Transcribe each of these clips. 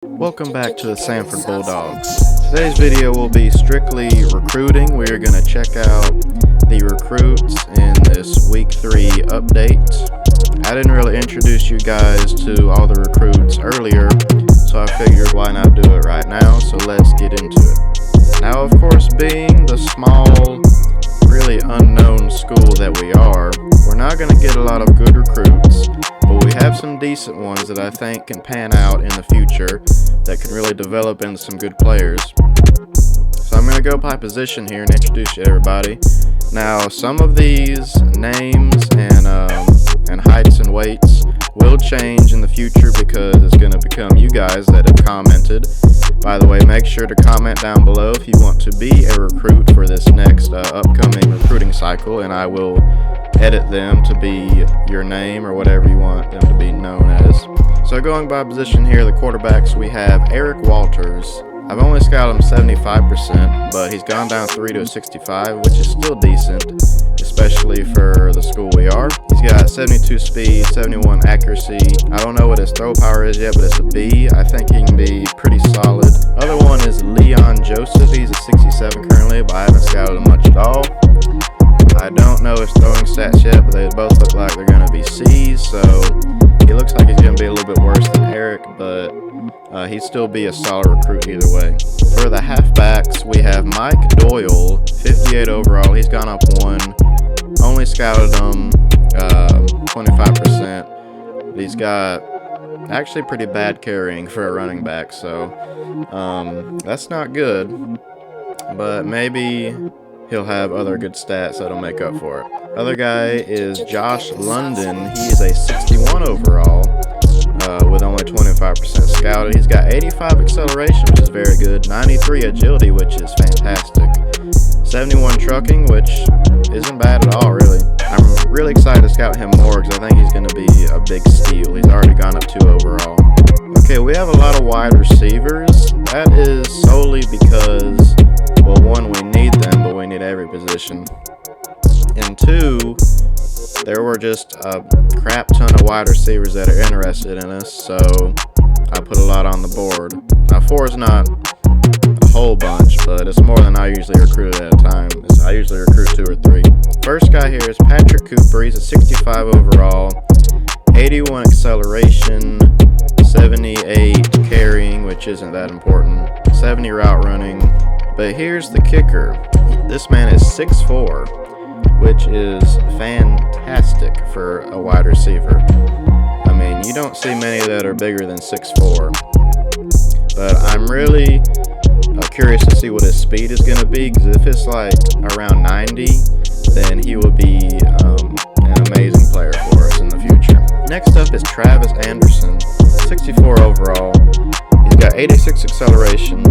Welcome back to the Samford Bulldogs. Today's video will be strictly recruiting. We are going to check out the recruits in this week 3 update. I didn't really introduce you guys to all the recruits earlier, so I figured why not do it right now, so let's get into it. Now, of course, being the small, really unknown school that we are, we're not going to get a lot of good recruits, but we have some decent ones that I think can pan out in the future that can really develop into some good players. So I'm going to go by position here and introduce you to everybody. Now, some of these names and heights and weights will change in the future because it's going to become you guys that have commented. By the way, make sure to comment down below if you want to be a recruit for this next upcoming recruiting cycle, and I will edit them to be your name or whatever you want them to be known as. So going by position here, the quarterbacks, we have Eric Walters. I've only scouted him 75%, but he's gone down 3 to a 65, which is still decent, especially for the school we are. He's got 72 speed, 71 accuracy. I don't know what his throw power is yet, but it's a B. I think he can be pretty solid. Other one is Leon Joseph. He's a 67 currently, but I haven't scouted him much at all. I don't know his throwing stats yet, but they both look like they're going to be C's, so he looks like he's going to be a little bit worse than Eric, but he'd still be a solid recruit either way. For the halfbacks, we have Mike Doyle, 58 overall. He's gone up 1. Only scouted him 25%. He's got actually pretty bad carrying for a running back, so that's not good, but maybe he'll have other good stats that'll make up for it. Other guy is Josh London. He is a 61 overall with only 25% scouted. He's got 85 acceleration, which is very good, 93 agility, which is fantastic, 71 trucking, which isn't bad at all, really. I'm really excited to scout him more because I think he's going to be a big steal. He's already gone up 2 overall. Okay, we have a lot of wide receivers. That is solely because, well, 1, we need them, but we need every position. And 2, there were just a crap ton of wide receivers that are interested in us, so I put a lot on the board. Now 4 is not a whole bunch, but it's more than I usually recruit at a time. I usually recruit 2 or 3. First guy here is Patrick Cooper. He's a 65 overall, 81 acceleration, 78 carrying, which isn't that important, 70 route running. But here's the kicker. This man is 6'4", which is fantastic for a wide receiver. I mean, you don't see many that are bigger than 6'4". But I'm really curious to see what his speed is going to be, because if it's like around 90, then he will be an amazing player for us in the future. Next up is Travis Anderson, 64 overall. He's got 86 acceleration,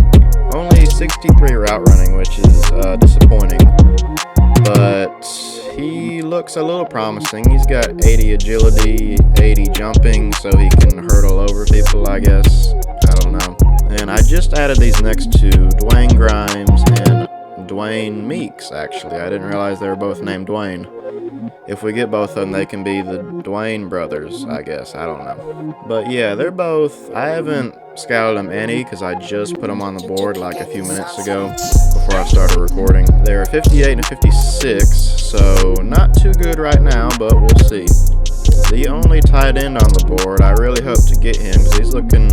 only 63 route running, which is disappointing, but he looks a little promising. He's got 80 agility, 80 jumping, so he can hurdle over people, I guess. I don't know. And I just added these next two, Dwayne Grimes and Dwayne Meeks, actually. I didn't realize they were both named Dwayne. If we get both of them, they can be the Dwayne brothers, I guess. I don't know. But yeah, they're both, I haven't scouted them any because I just put them on the board like a few minutes ago before I started recording. They're 58 and 56, so not too good right now, but we'll see. The only tight end on the board, I really hope to get him because he's looking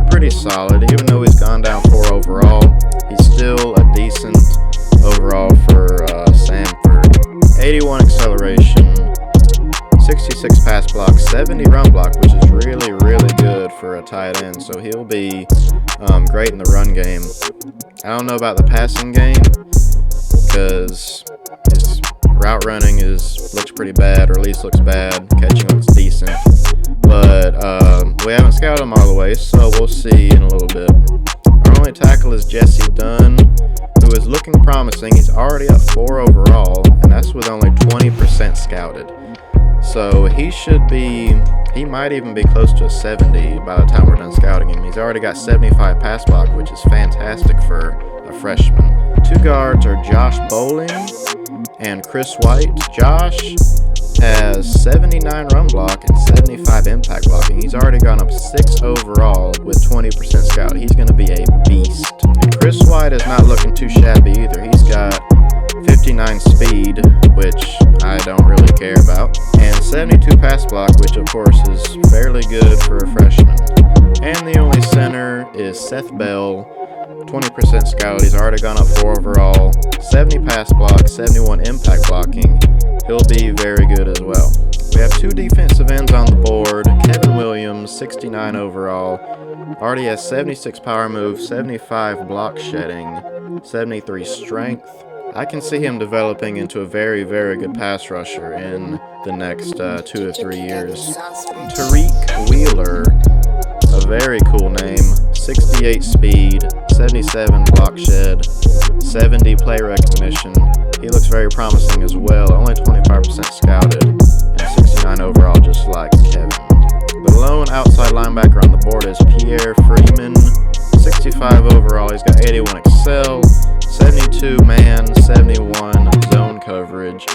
pretty solid. Even though he's gone down 4 overall, he's still a decent overall for Samford. 81 acceleration, 66 pass block, 70 run block, which is really, really good for a tight end. So he'll be great in the run game. I don't know about the passing game because his route running looks pretty bad, or at least looks bad. Catching looks decent, but we haven't scouted him all the way, so we'll see in a little bit. Our only tackle is Jesse Dunn, who is looking promising. He's already at 4 overall, and that's with only 20% scouted. So he might even be close to a 70 by the time we're done scouting him. He's already got 75 pass block, which is fantastic for a freshman. 2 guards are Josh Bowling and Chris White. Josh has 79 run block and 75 impact blocking. He's already gone up 6 overall with 20% scout. He's going to be a beast. And Chris White is not looking too shabby either. He's got 59 speed, which I don't really care about, and 72 pass block, which of course is fairly good for a freshman. And the only center is Seth Bell, 20% scout. He's already gone up 4 overall, 70 pass block, 71 impact blocking. He'll be very good as well. We have 2 defensive ends on the board. Kevin Williams, 69 overall, already has 76 power move, 75 block shedding, 73 strength. I can see him developing into a very, very good pass rusher in the next 2 to 3 years. Tariq Wheeler, a very cool name, 68 speed, 77 block shed, 70 play recognition. He looks very promising as well, only 25% scouted, and 69 overall, just like Kevin. The lone outside linebacker on the board is Pierre Freeman, 65 overall. He's got 81 excel, 72 man, 71 zone coverage.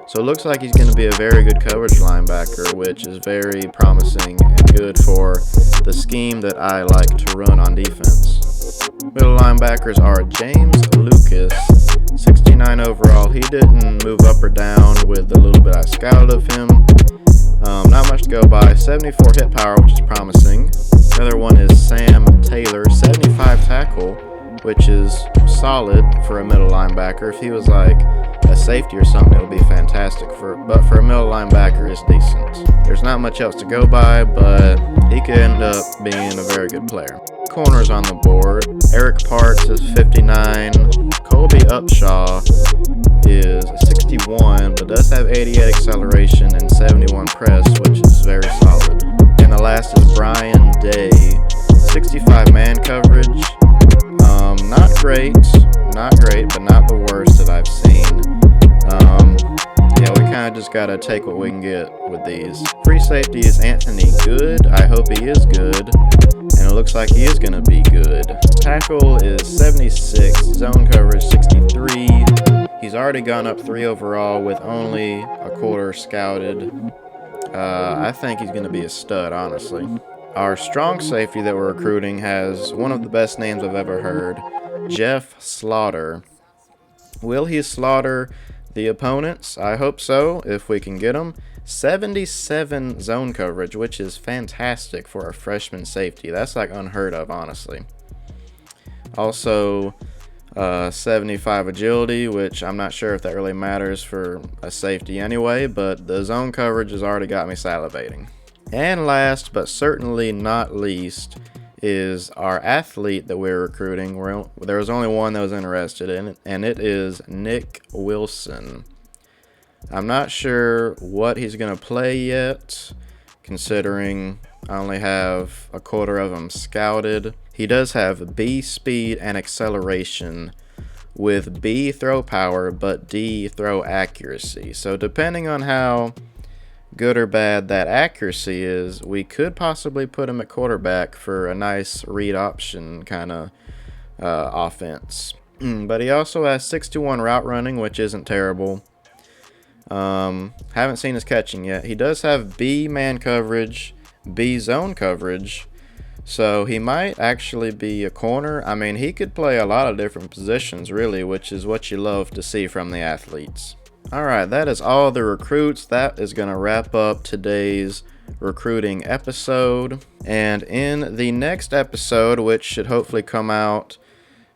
So it looks like he's going to be a very good coverage linebacker, which is very promising and good for the scheme that I like to run on defense. Middle linebackers are James Lucas, 69 overall. He didn't move up or down with the little bit I scouted of him. Not much to go by. 74 hit power, which is promising. The other one is Sam Taylor, 75 tackle, which is solid for a middle linebacker. If he was like a safety or something, it would be fantastic. But for a middle linebacker, it's decent. There's not much else to go by, but he could end up being a very good player. Corners on the board. Eric Parks is 59. Colby Upshaw is 61, but does have 88 acceleration and 71 press, which is very solid. And the last is Brian Day, 65 man coverage. Not great, but not the worst that I've seen. Yeah, we kind of just got to take what we can get with these. Free safety is Anthony Good. I hope he is good, and it looks like he is going to be good. Tackle is 76, zone coverage 63. He's already gone up 3 overall with only a quarter scouted. I think he's going to be a stud, honestly. Our strong safety that we're recruiting has one of the best names I've ever heard, Jeff Slaughter. Will he slaughter the opponents? I hope so, if we can get him. 77 zone coverage, which is fantastic for a freshman safety. That's like unheard of, honestly. Also, 75 agility, which I'm not sure if that really matters for a safety anyway, but the zone coverage has already got me salivating. And last, but certainly not least, is our athlete that we're recruiting. There was only one that was interested in it, and it is Nick Wilson. I'm not sure what he's going to play yet, considering I only have a quarter of him scouted. He does have B speed and acceleration with B throw power, but D throw accuracy. So depending on how good or bad that accuracy is, we could possibly put him at quarterback for a nice read option kind of offense. But he also has 6-1 route running, which isn't terrible. Haven't seen his catching yet. He does have B man coverage, B zone coverage, so he might actually be a corner. I mean, he could play a lot of different positions, really, which is what you love to see from the athletes. Alright, that is all the recruits. That is going to wrap up today's recruiting episode. And in the next episode, which should hopefully come out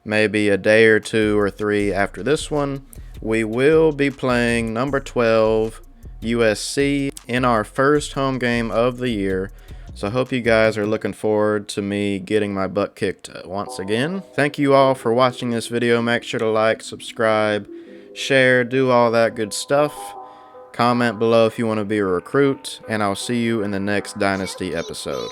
maybe a day or 2 or 3 after this one, we will be playing number 12 USC in our first home game of the year. So I hope you guys are looking forward to me getting my butt kicked once again. Thank you all for watching this video. Make sure to like, subscribe, share, do all that good stuff. Comment below if you want to be a recruit, and I'll see you in the next Dynasty episode.